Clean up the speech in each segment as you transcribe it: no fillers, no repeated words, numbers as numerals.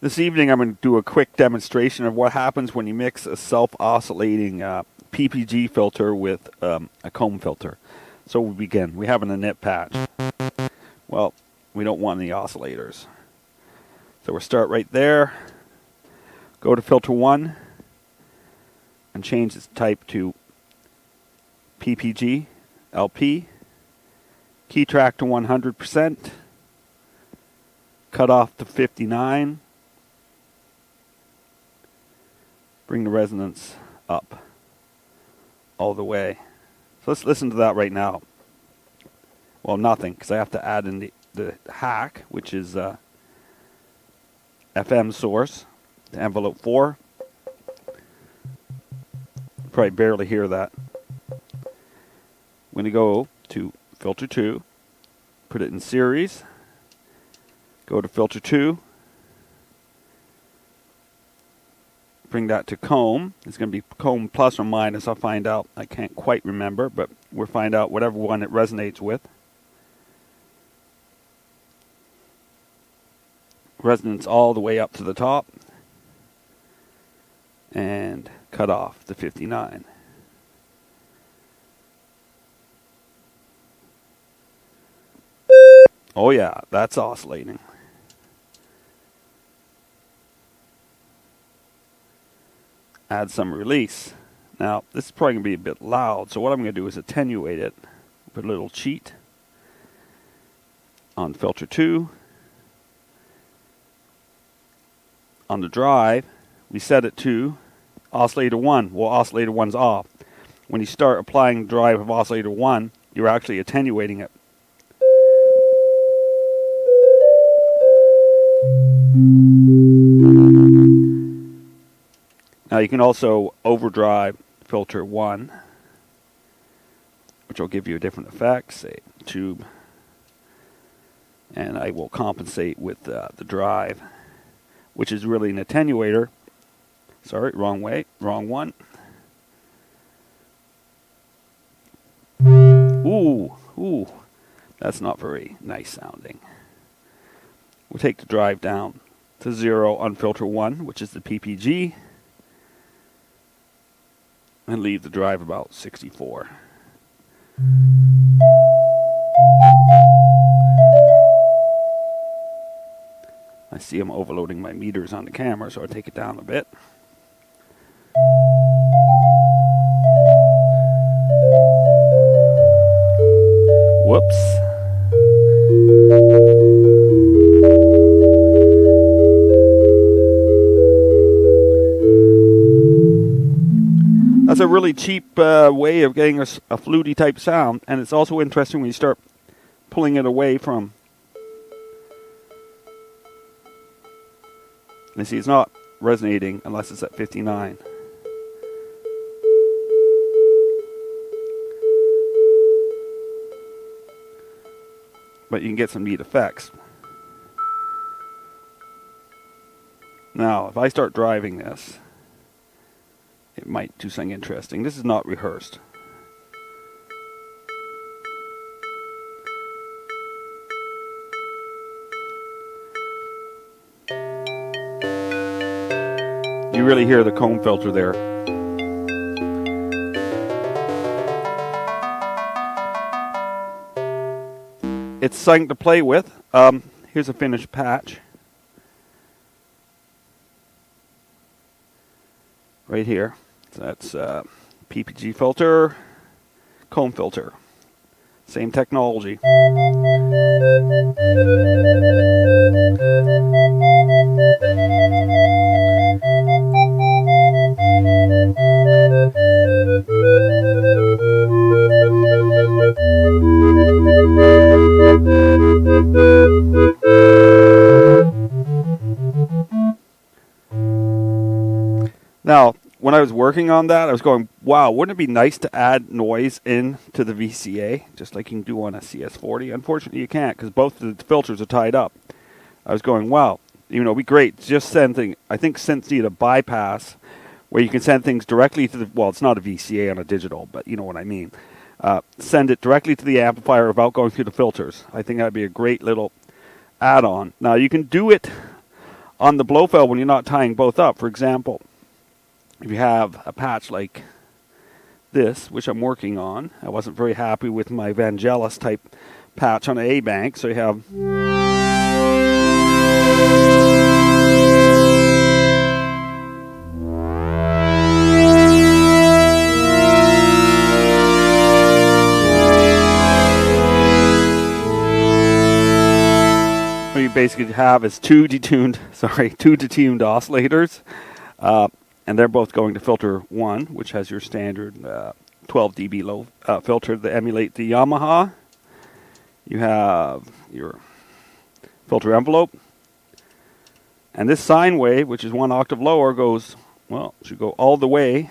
This evening I'm going to do a quick demonstration of what happens when you mix a self-oscillating PPG filter with a comb filter. So we begin. We have an init patch. Well, we don't want any oscillators. So we'll start right there. Go to filter 1 and change its type to PPG, LP. Key track to 100%. Cut off to 59. Bring the resonance up all the way. So let's listen to that right now. Well, nothing, because I have to add in the hack, which is FM source, to envelope 4. Probably barely hear that. I'm going to go to filter 2, put it in series, go to filter 2, bring that to comb. It's going to be comb plus or minus. I'll find out. I can't quite remember, but we'll find out whatever one it resonates with. Resonance all the way up to the top. And cut off to 59. Oh yeah, that's oscillating. Add some release. Now, this is probably going to be a bit loud, so what I'm going to do is attenuate it. Put a little cheat on filter 2. On the drive, we set it to oscillator 1. Well, oscillator 1's off. When you start applying the drive of oscillator 1, you're actually attenuating it. Now you can also overdrive filter 1, which will give you a different effect, say tube, and I will compensate with the drive, which is really an attenuator. Sorry, wrong way, wrong one. Ooh, that's not very nice sounding. We'll take the drive down to 0 on filter 1, which is the PPG. And leave the drive about 64. I see I'm overloading my meters on the camera, so I'll take it down a bit. Whoops. That's a really cheap way of getting a fluty type sound, and it's also interesting when you start pulling it away from. You see, it's not resonating unless it's at 59. But you can get some neat effects. Now, if I start driving this, it might do something interesting. This is not rehearsed. You really hear the comb filter there. It's something to play with. Here's a finished patch. Right here. So that's PPG filter, comb filter. Same technology. Now, when I was working on that, I was going, wow, wouldn't it be nice to add noise into the VCA, just like you can do on a CS40? Unfortunately, you can't, because both of the filters are tied up. I was going, wow, it'd be great. Just send things. I think synths need a bypass where you can send things directly to the, well, it's not a VCA on a digital, but you know what I mean. Send it directly to the amplifier without going through the filters. I think that'd be a great little add-on. Now, you can do it on the Blofeld, when you're not tying both up, for example, if you have a patch like this, which I'm working on, I wasn't very happy with my Vangelis type patch on an A bank, so you have what you basically have is two detuned oscillators, and they're both going to filter 1, which has your standard 12 dB low filter to emulate the Yamaha. You have your filter envelope, and this sine wave, which is 1 octave lower, should go all the way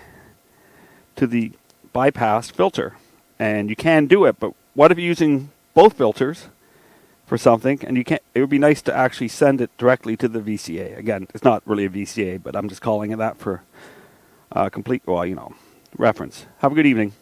to the bypass filter. And you can do it, but what if you're using both filters for something, and you can't? It would be nice to actually send it directly to the VCA. Again, it's not really a VCA, but I'm just calling it that for complete, reference. Have a good evening.